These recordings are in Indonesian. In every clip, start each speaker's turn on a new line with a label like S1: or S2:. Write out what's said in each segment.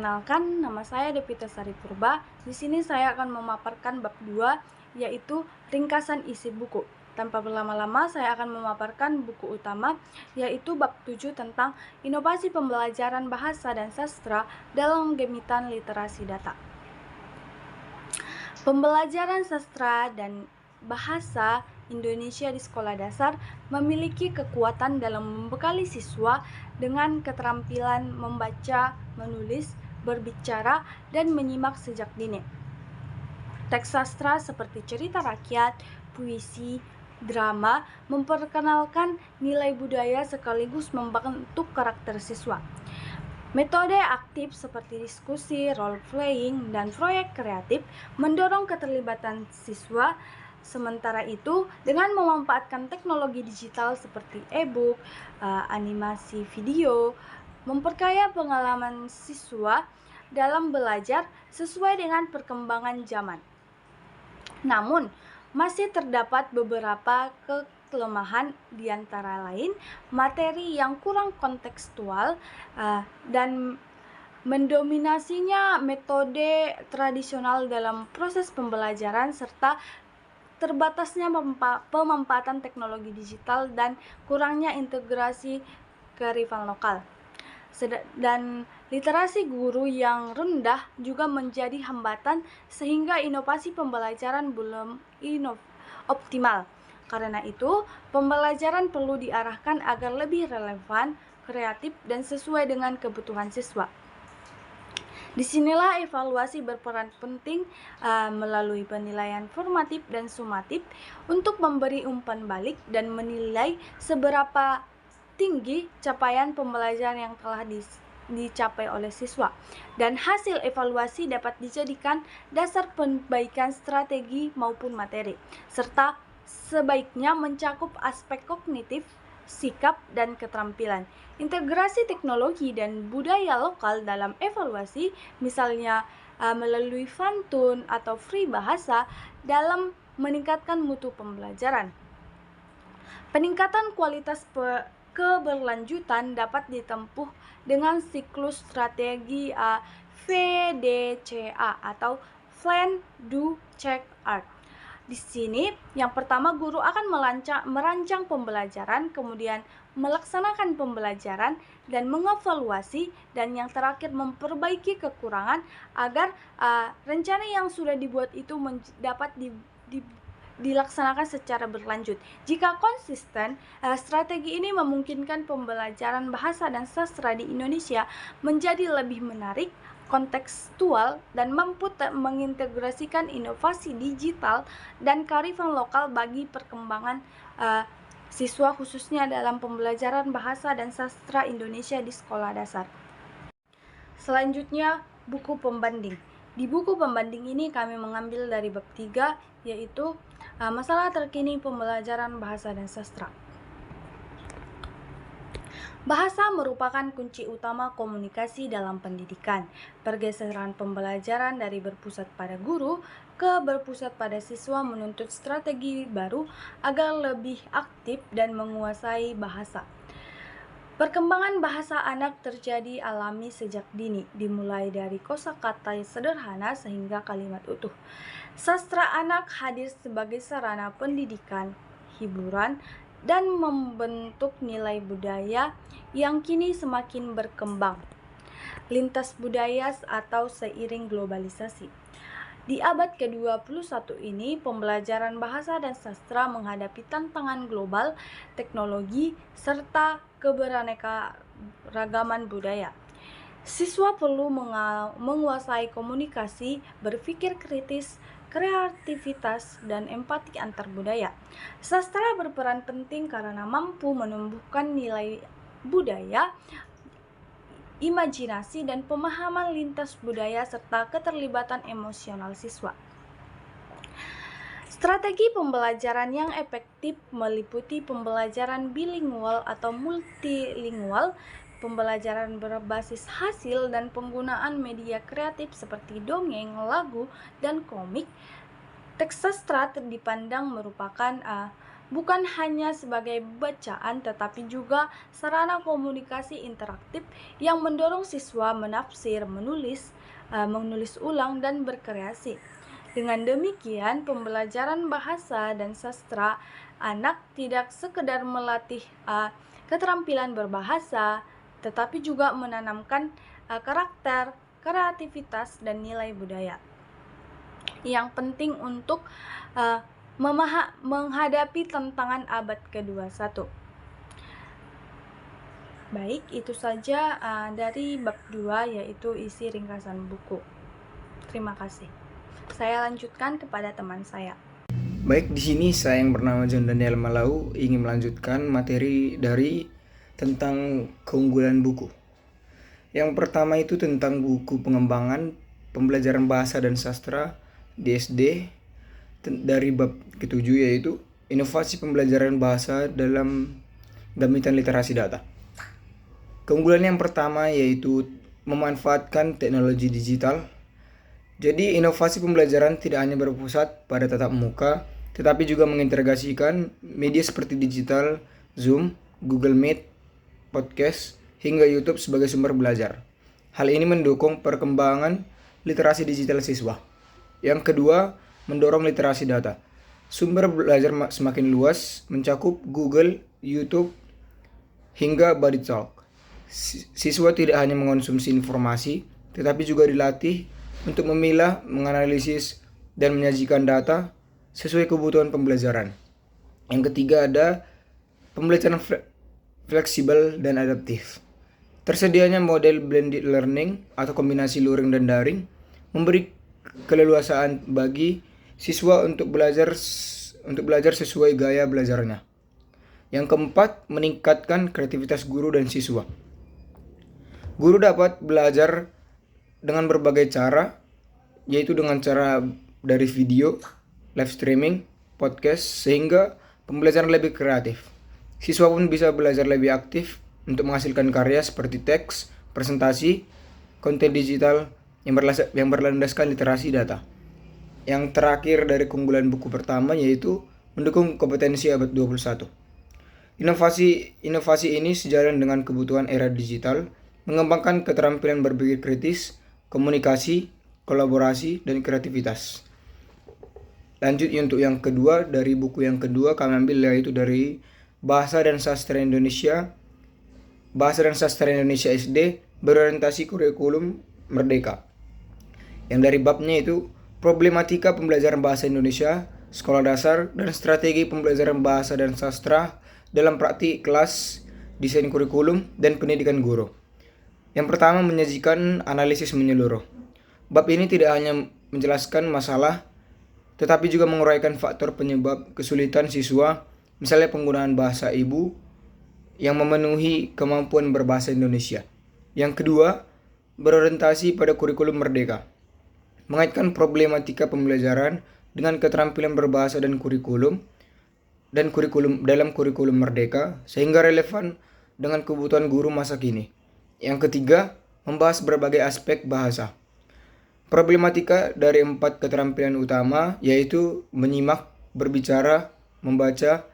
S1: Perkenalkan, nama saya Devita Sari Purba. Di sini saya akan memaparkan bab 2, yaitu ringkasan isi buku. Tanpa berlama-lama, saya akan memaparkan buku utama, yaitu bab 7 tentang inovasi pembelajaran bahasa dan sastra dalam gemitan literasi data. Pembelajaran sastra dan bahasa Indonesia di sekolah dasar memiliki kekuatan dalam membekali siswa dengan keterampilan membaca, menulis, berbicara, dan menyimak sejak dini. Teks sastra seperti cerita rakyat, puisi, drama memperkenalkan nilai budaya sekaligus membentuk karakter siswa. Metode aktif seperti diskusi, role-playing, dan proyek kreatif mendorong keterlibatan siswa. Sementara itu, dengan memanfaatkan teknologi digital seperti e-book, animasi video, memperkaya pengalaman siswa dalam belajar sesuai dengan perkembangan zaman. Namun, masih terdapat beberapa kelemahan, di antara lain materi yang kurang kontekstual dan mendominasinya metode tradisional dalam proses pembelajaran, serta terbatasnya pemanfaatan teknologi digital dan kurangnya integrasi kearifan lokal. Dan literasi guru yang rendah juga menjadi hambatan sehingga inovasi pembelajaran belum optimal. Karena itu, pembelajaran perlu diarahkan agar lebih relevan, kreatif, dan sesuai dengan kebutuhan siswa. Disinilah evaluasi berperan penting melalui penilaian formatif dan sumatif untuk memberi umpan balik dan menilai seberapa tinggi capaian pembelajaran yang telah dicapai oleh siswa. Dan hasil evaluasi dapat dijadikan dasar perbaikan strategi maupun materi, serta sebaiknya mencakup aspek kognitif, sikap, dan keterampilan. Integrasi teknologi dan budaya lokal dalam evaluasi, misalnya melalui Fantun atau Free Bahasa, dalam meningkatkan mutu pembelajaran. Peningkatan kualitas keberlanjutan dapat ditempuh dengan siklus strategi VDCA atau Plan, Do, Check, Act. Di sini, yang pertama, guru akan merancang pembelajaran, kemudian melaksanakan pembelajaran dan mengevaluasi, dan yang terakhir memperbaiki kekurangan agar rencana yang sudah dibuat itu dapat dilaksanakan secara berlanjut. Jika konsisten, strategi ini memungkinkan pembelajaran bahasa dan sastra di Indonesia menjadi lebih menarik, kontekstual, dan mampu mengintegrasikan inovasi digital dan kearifan lokal bagi perkembangan siswa, khususnya dalam pembelajaran bahasa dan sastra Indonesia di sekolah dasar. Selanjutnya, buku pembanding. Di buku pembanding ini kami mengambil dari bab 3, yaitu masalah terkini pembelajaran bahasa dan sastra. Bahasa merupakan kunci utama komunikasi dalam pendidikan. Pergeseran pembelajaran dari berpusat pada guru ke berpusat pada siswa menuntut strategi baru agar lebih aktif dan menguasai bahasa. Perkembangan bahasa anak terjadi alami sejak dini, dimulai dari kosakata sederhana sehingga kalimat utuh. Sastra anak hadir sebagai sarana pendidikan, hiburan, dan membentuk nilai budaya yang kini semakin berkembang lintas budaya atau seiring globalisasi. Di abad ke-21 ini, pembelajaran bahasa dan sastra menghadapi tantangan global, teknologi, serta keberaneka-ragaman budaya. Siswa perlu menguasai komunikasi, berpikir kritis, kreativitas, dan empati antar budaya. Sastra berperan penting karena mampu menumbuhkan nilai budaya, imajinasi, dan pemahaman lintas budaya serta keterlibatan emosional siswa. Strategi pembelajaran yang efektif meliputi pembelajaran bilingual atau multilingual, pembelajaran berbasis hasil, dan penggunaan media kreatif seperti dongeng, lagu, dan komik. Teks sastra dipandang merupakan bukan hanya sebagai bacaan tetapi juga sarana komunikasi interaktif yang mendorong siswa menafsir, menulis ulang dan berkreasi. Dengan demikian, pembelajaran bahasa dan sastra anak tidak sekedar melatih keterampilan berbahasa, tetapi juga menanamkan karakter, kreativitas, dan nilai budaya yang penting untuk menghadapi tantangan abad ke-21. Baik, itu saja dari bab 2, yaitu isi ringkasan buku. Terima kasih. Saya lanjutkan kepada teman saya.
S2: Baik, di sini saya yang bernama John Daniel Malau ingin melanjutkan materi dari tentang keunggulan buku. Yang pertama itu tentang buku pengembangan pembelajaran bahasa dan sastra di SD dari bab ke-7, yaitu inovasi pembelajaran bahasa dalam gamitan literasi data. Keunggulan yang pertama yaitu memanfaatkan teknologi digital. Jadi inovasi pembelajaran tidak hanya berpusat pada tatap muka, tetapi juga mengintegrasikan media seperti digital, Zoom, Google Meet, podcast, hingga YouTube sebagai sumber belajar. Hal ini mendukung perkembangan literasi digital siswa. Yang kedua, mendorong literasi data. Sumber belajar semakin luas, mencakup Google, YouTube, hingga Body Talk. Siswa tidak hanya mengonsumsi informasi, tetapi juga dilatih untuk memilah, menganalisis, dan menyajikan data sesuai kebutuhan pembelajaran. Yang ketiga ada pembelajaran fleksibel dan adaptif. Tersedianya model blended learning atau kombinasi luring dan daring memberi keleluasaan bagi siswa untuk belajar sesuai gaya belajarnya. Yang keempat, meningkatkan kreativitas guru dan siswa. Guru dapat belajar dengan berbagai cara, yaitu dengan cara dari video, live streaming, podcast, sehingga pembelajaran lebih kreatif. Siswa pun bisa belajar lebih aktif untuk menghasilkan karya seperti teks, presentasi, konten digital yang berlandaskan literasi data. Yang terakhir dari keunggulan buku pertama yaitu mendukung kompetensi abad 21. Inovasi ini sejalan dengan kebutuhan era digital, mengembangkan keterampilan berpikir kritis, komunikasi, kolaborasi, dan kreativitas. Lanjut untuk yang kedua, dari buku yang kedua kami ambil yaitu dari Bahasa dan Sastra Indonesia SD berorientasi kurikulum merdeka. Yang dari babnya itu problematika pembelajaran bahasa Indonesia, sekolah dasar, dan strategi pembelajaran bahasa dan sastra dalam praktik kelas, desain kurikulum, dan pendidikan guru. Yang pertama, menyajikan analisis menyeluruh. Bab ini tidak hanya menjelaskan masalah, tetapi juga menguraikan faktor penyebab kesulitan siswa, misalnya penggunaan bahasa ibu yang memenuhi kemampuan berbahasa Indonesia. Yang kedua, berorientasi pada kurikulum merdeka. Mengaitkan problematika pembelajaran dengan keterampilan berbahasa dan kurikulum dalam kurikulum merdeka sehingga relevan dengan kebutuhan guru masa kini. Yang ketiga, membahas berbagai aspek bahasa. Problematika dari 4 keterampilan utama yaitu menyimak, berbicara, membaca,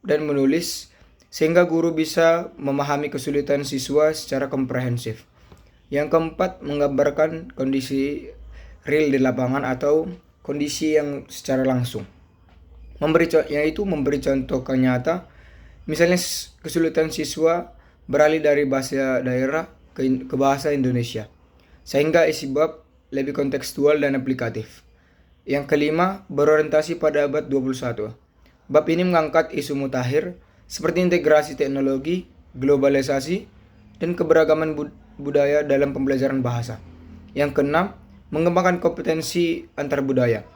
S2: dan menulis sehingga guru bisa memahami kesulitan siswa secara komprehensif. Yang keempat, menggambarkan kondisi real di lapangan atau kondisi yang secara langsung. Memberi contoh nyata, misalnya kesulitan siswa beralih dari bahasa daerah ke bahasa Indonesia, sehingga isi bab lebih kontekstual dan aplikatif. Yang kelima, berorientasi pada abad 21. Bab ini mengangkat isu mutakhir seperti integrasi teknologi, globalisasi, dan keberagaman budaya dalam pembelajaran bahasa. Yang keenam, mengembangkan kompetensi antar budaya.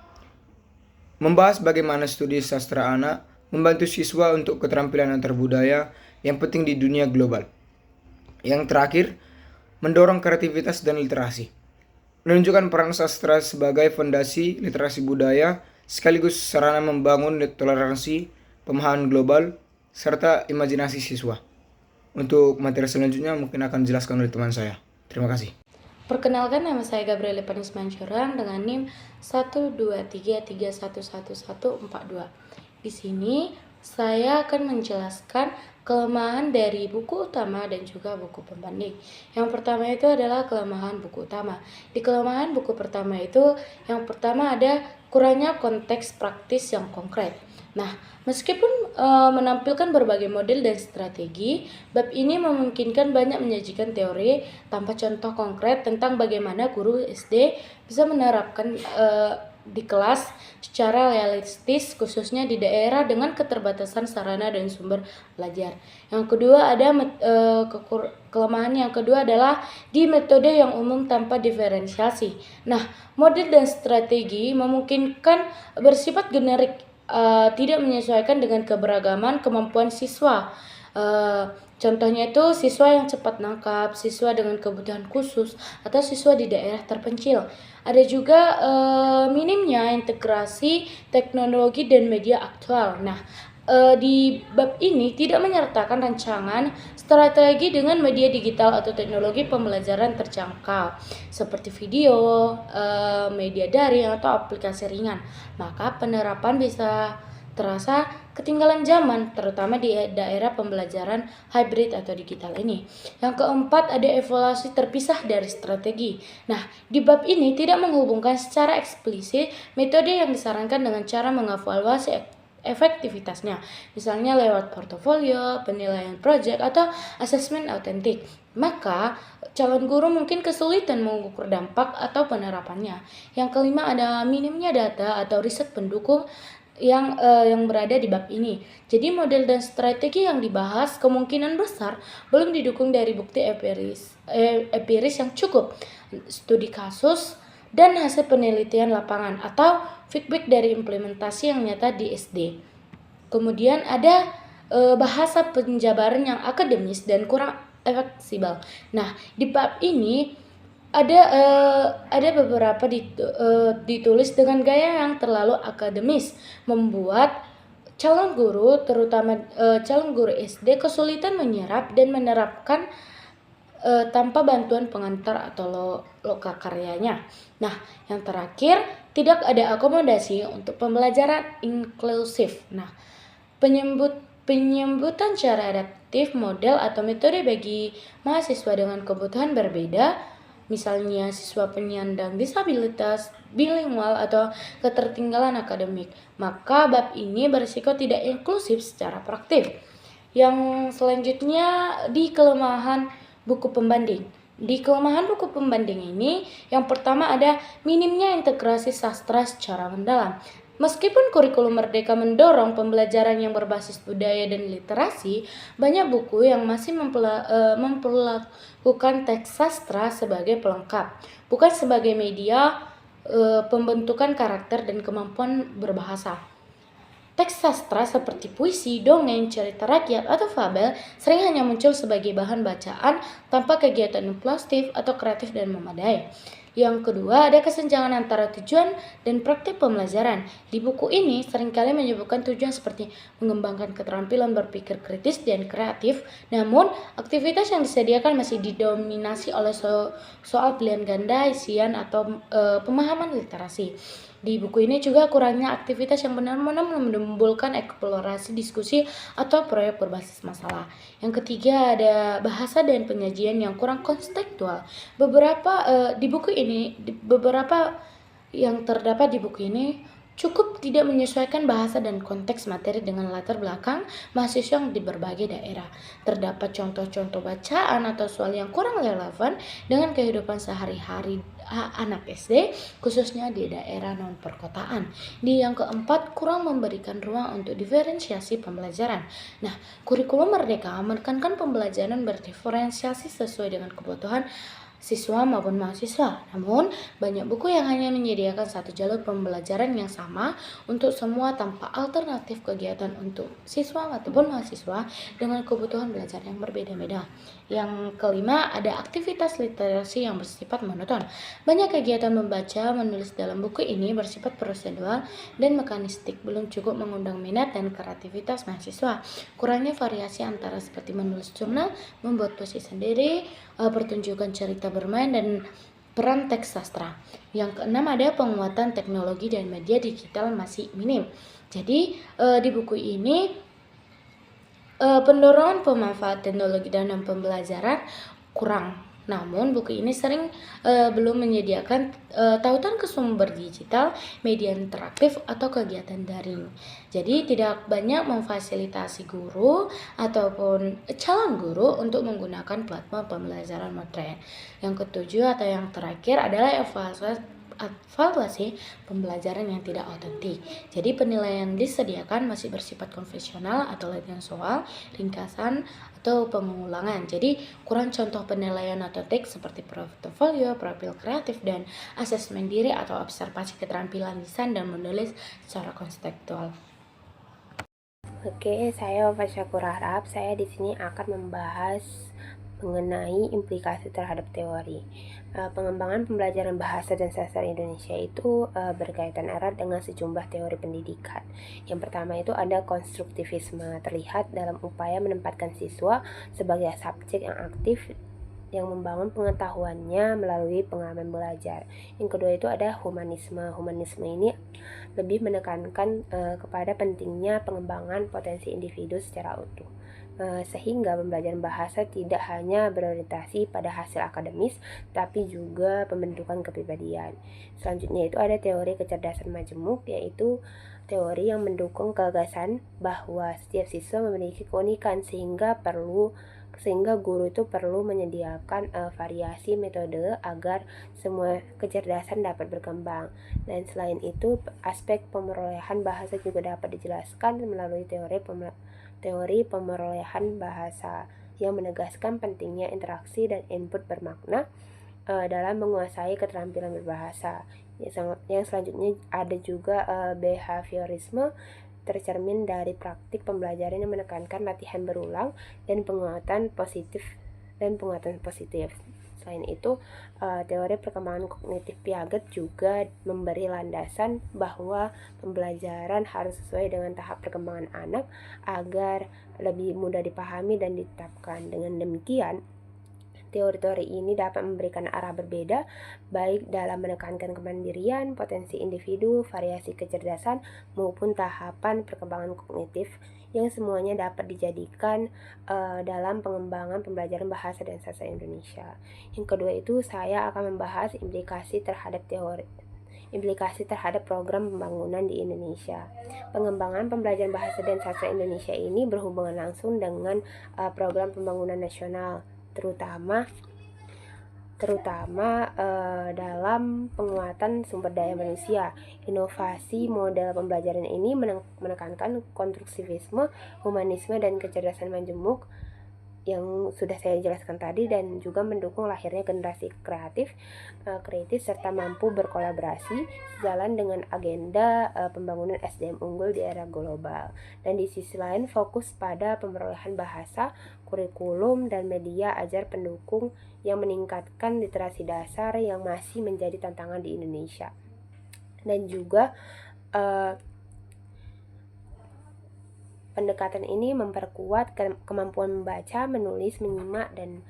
S2: Membahas bagaimana studi sastra anak membantu siswa untuk keterampilan antar budaya yang penting di dunia global. Yang terakhir, mendorong kreativitas dan literasi. Menunjukkan peran sastra sebagai fondasi literasi budaya sekaligus sarana membangun toleransi, pemahaman global, serta imajinasi siswa. Untuk materi selanjutnya mungkin akan dijelaskan oleh teman saya. Terima kasih.
S3: Perkenalkan, nama saya Gabriela Panis Mansyurang dengan NIM 123311142. Di sini saya akan menjelaskan kelemahan dari buku utama dan juga buku pembanding. Yang pertama itu adalah kelemahan buku utama. Di kelemahan buku pertama itu, yang pertama ada kurangnya konteks praktis yang konkret. Nah, meskipun menampilkan berbagai model dan strategi, bab ini memungkinkan banyak menyajikan teori tanpa contoh konkret tentang bagaimana guru SD bisa menerapkan di kelas secara realistis, khususnya di daerah dengan keterbatasan sarana dan sumber belajar. Yang kedua ada kelemahan yang kedua adalah di metode yang umum tanpa diferensiasi. Nah, model dan strategi memungkinkan bersifat generik, tidak menyesuaikan dengan keberagaman kemampuan siswa. Contohnya itu siswa yang cepat nangkap, siswa dengan kebutuhan khusus, atau siswa di daerah terpencil. Ada juga minimnya integrasi teknologi dan media aktual. Nah, di bab ini tidak menyertakan rancangan strategi dengan media digital atau teknologi pembelajaran terjangkau seperti video, media daring atau aplikasi ringan. Maka penerapan bisa terasa ketinggalan zaman, terutama di daerah pembelajaran hybrid atau digital ini. Yang keempat ada evaluasi terpisah dari strategi. Nah, di bab ini tidak menghubungkan secara eksplisit metode yang disarankan dengan cara mengevaluasi efektivitasnya, misalnya lewat portofolio, penilaian proyek, atau asesmen autentik. Maka, calon guru mungkin kesulitan mengukur dampak atau penerapannya. Yang kelima ada minimnya data atau riset pendukung yang berada di bab ini. Jadi model dan strategi yang dibahas kemungkinan besar belum didukung dari bukti empiris yang cukup, studi kasus, dan hasil penelitian lapangan atau feedback dari implementasi yang nyata di SD. Kemudian ada bahasa penjabaran yang akademis dan kurang fleksibel. Nah, di bab ini ada beberapa ditulis dengan gaya yang terlalu akademis, membuat calon guru, terutama calon guru SD, kesulitan menyerap dan menerapkan tanpa bantuan pengantar atau lokakaryanya. Nah, yang terakhir, tidak ada akomodasi untuk pembelajaran inklusif. Nah, penyambutan cara adaptif, model atau metode bagi mahasiswa dengan kebutuhan berbeda, misalnya siswa penyandang disabilitas, bilingual, atau ketertinggalan akademik, maka bab ini berisiko tidak inklusif secara praktik. Yang selanjutnya di kelemahan buku pembanding. Di kelemahan buku pembanding ini, yang pertama ada minimnya integrasi sastra secara mendalam. Meskipun kurikulum Merdeka mendorong pembelajaran yang berbasis budaya dan literasi, banyak buku yang masih memperlakukan teks sastra sebagai pelengkap, bukan sebagai media pembentukan karakter dan kemampuan berbahasa. Teks sastra seperti puisi, dongeng, cerita rakyat, atau fabel sering hanya muncul sebagai bahan bacaan tanpa kegiatan inklusif atau kreatif dan memadai. Yang kedua, ada kesenjangan antara tujuan dan praktik pembelajaran. Di buku ini seringkali menyebutkan tujuan seperti mengembangkan keterampilan berpikir kritis dan kreatif, namun aktivitas yang disediakan masih didominasi oleh soal pilihan ganda, isian, atau pemahaman literasi. Di buku ini juga kurangnya aktivitas yang benar-benar menimbulkan eksplorasi, diskusi, atau proyek berbasis masalah. Yang ketiga ada bahasa dan penyajian yang kurang kontekstual. Beberapa yang terdapat di buku ini cukup tidak menyesuaikan bahasa dan konteks materi dengan latar belakang mahasiswa yang di berbagai daerah. Terdapat contoh-contoh bacaan atau soal yang kurang relevan dengan kehidupan sehari-hari anak SD, khususnya di daerah non perkotaan. Di yang keempat, kurang memberikan ruang untuk diferensiasi pembelajaran. Nah, kurikulum Merdeka menekankan pembelajaran berdiferensiasi sesuai dengan kebutuhan siswa maupun mahasiswa. Namun, banyak buku yang hanya menyediakan satu jalur pembelajaran yang sama untuk semua tanpa alternatif kegiatan untuk siswa ataupun mahasiswa dengan kebutuhan belajar yang berbeda-beda. Yang kelima, ada aktivitas literasi yang bersifat monoton. Banyak kegiatan membaca, menulis dalam buku ini bersifat prosedural dan mekanistik, belum cukup mengundang minat dan kreativitas mahasiswa. Kurangnya variasi antara seperti menulis jurnal, membuat puisi sendiri, pertunjukan cerita bermain, dan peran teks sastra. Yang keenam ada penguatan teknologi dan media digital masih minim. Jadi di buku ini Pendorongan pemanfaat teknologi dalam pembelajaran kurang. Namun buku ini sering belum menyediakan tautan ke sumber digital, media interaktif, atau kegiatan daring. Jadi tidak banyak memfasilitasi guru ataupun calon guru untuk menggunakan platform pembelajaran modern. Yang ketujuh atau yang terakhir adalah evaluasi pembelajaran yang tidak otentik. Jadi penilaian disediakan masih bersifat konvensional atau latihan soal, ringkasan, atau pengulangan. Jadi kurang contoh penilaian otentik seperti portofolio, profil kreatif, dan asesmen diri atau observasi keterampilan lisan dan menulis secara konseptual.
S4: Oke, saya Wafa Syakur Harap. Saya di sini akan membahas mengenai implikasi terhadap teori. Pengembangan pembelajaran bahasa dan sastra Indonesia itu berkaitan erat dengan sejumlah teori pendidikan. Yang pertama itu ada konstruktivisme, terlihat dalam upaya menempatkan siswa sebagai subjek yang aktif yang membangun pengetahuannya melalui pengalaman belajar. Yang kedua itu ada humanisme. Humanisme ini lebih menekankan kepada pentingnya pengembangan potensi individu secara utuh. Sehingga pembelajaran bahasa tidak hanya berorientasi pada hasil akademis, tapi juga pembentukan kepribadian. Selanjutnya itu ada teori kecerdasan majemuk, yaitu teori yang mendukung gagasan bahwa setiap siswa memiliki keunikan sehingga guru itu perlu menyediakan variasi metode agar semua kecerdasan dapat berkembang. Dan selain itu, aspek pemerolehan bahasa juga dapat dijelaskan melalui teori pemerolehan bahasa yang menegaskan pentingnya interaksi dan input bermakna dalam menguasai keterampilan berbahasa. Yang selanjutnya ada juga behaviorisme, tercermin dari praktik pembelajaran yang menekankan latihan berulang dan penguatan positif. Selain itu, teori perkembangan kognitif Piaget juga memberi landasan bahwa pembelajaran harus sesuai dengan tahap perkembangan anak agar lebih mudah dipahami dan ditetapkan. Dengan demikian, teori-teori ini dapat memberikan arah berbeda, baik dalam menekankan kemandirian, potensi individu, variasi kecerdasan, maupun tahapan perkembangan kognitif, yang semuanya dapat dijadikan dalam pengembangan pembelajaran bahasa dan sastra Indonesia. Yang kedua itu saya akan membahas implikasi terhadap program pembangunan di Indonesia. Pengembangan pembelajaran bahasa dan sastra Indonesia ini berhubungan langsung dengan program pembangunan nasional, terutama dalam penguatan sumber daya manusia. Inovasi model pembelajaran ini menekankan konstruktivisme, humanisme, dan kecerdasan majemuk yang sudah saya jelaskan tadi, dan juga mendukung lahirnya generasi kritis serta mampu berkolaborasi sejalan dengan agenda pembangunan SDM unggul di era global. Dan di sisi lain fokus pada pemerolehan bahasa, kurikulum, dan media ajar pendukung yang meningkatkan literasi dasar yang masih menjadi tantangan di Indonesia. Dan juga pendekatan ini memperkuat kemampuan membaca, menulis, menyimak, dan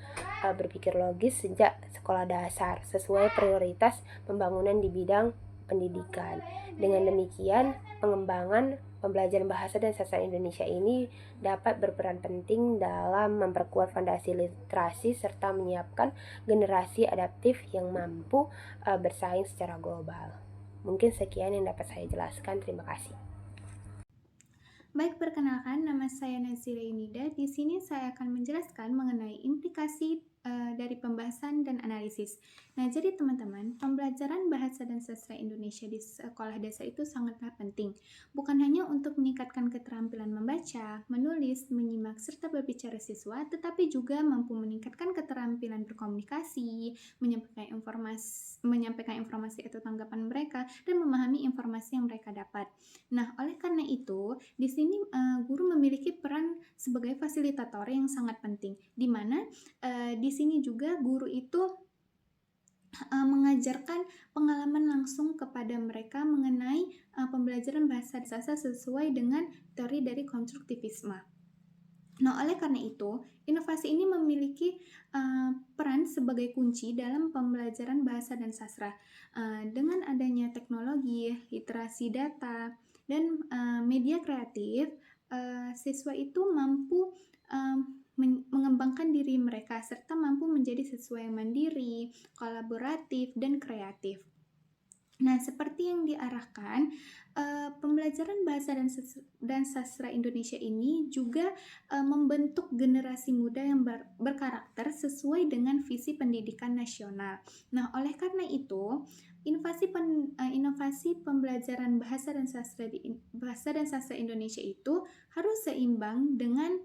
S4: berpikir logis sejak sekolah dasar sesuai prioritas pembangunan di bidang pendidikan. Dengan demikian, pengembangan pembelajaran bahasa dan sastra Indonesia ini dapat berperan penting dalam memperkuat fondasi literasi serta menyiapkan generasi adaptif yang mampu bersaing secara global. Mungkin sekian yang dapat saya jelaskan. Terima kasih.
S5: Baik, perkenalkan, nama saya Nazira Yunida. Di sini saya akan menjelaskan mengenai implikasi dari pembahasan dan analisis. Nah, jadi teman-teman, pembelajaran bahasa dan sastra Indonesia di sekolah dasar itu sangatlah penting. Bukan hanya untuk meningkatkan keterampilan membaca, menulis, menyimak, serta berbicara siswa, tetapi juga mampu meningkatkan keterampilan berkomunikasi, menyampaikan informasi atau tanggapan mereka, dan memahami informasi yang mereka dapat. Nah, oleh karena itu, di sini guru memiliki peran sebagai fasilitator yang sangat penting, di mana di sini juga guru itu mengajarkan pengalaman langsung kepada mereka mengenai pembelajaran bahasa dan sastra sesuai dengan teori dari konstruktivisme. Nah, oleh karena itu, inovasi ini memiliki peran sebagai kunci dalam pembelajaran bahasa dan sastra. Dengan adanya teknologi, literasi data, dan media kreatif, siswa itu mampu mengembangkan diri mereka serta mampu menjadi siswa yang mandiri, kolaboratif, dan kreatif. Nah, seperti yang diarahkan, pembelajaran bahasa dan sastra Indonesia ini juga membentuk generasi muda yang berkarakter sesuai dengan visi pendidikan nasional. Nah, oleh karena itu, inovasi pembelajaran bahasa dan sastra Indonesia itu harus seimbang dengan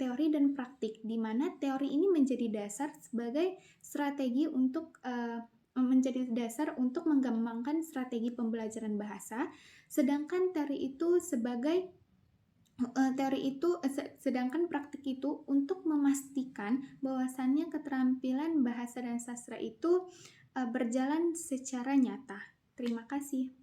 S5: teori dan praktik, di mana teori ini menjadi dasar sebagai strategi untuk menjadi dasar untuk mengembangkan strategi pembelajaran bahasa, sedangkan sedangkan praktik itu untuk memastikan bahwasannya keterampilan bahasa dan sastra itu berjalan secara nyata. Terima kasih.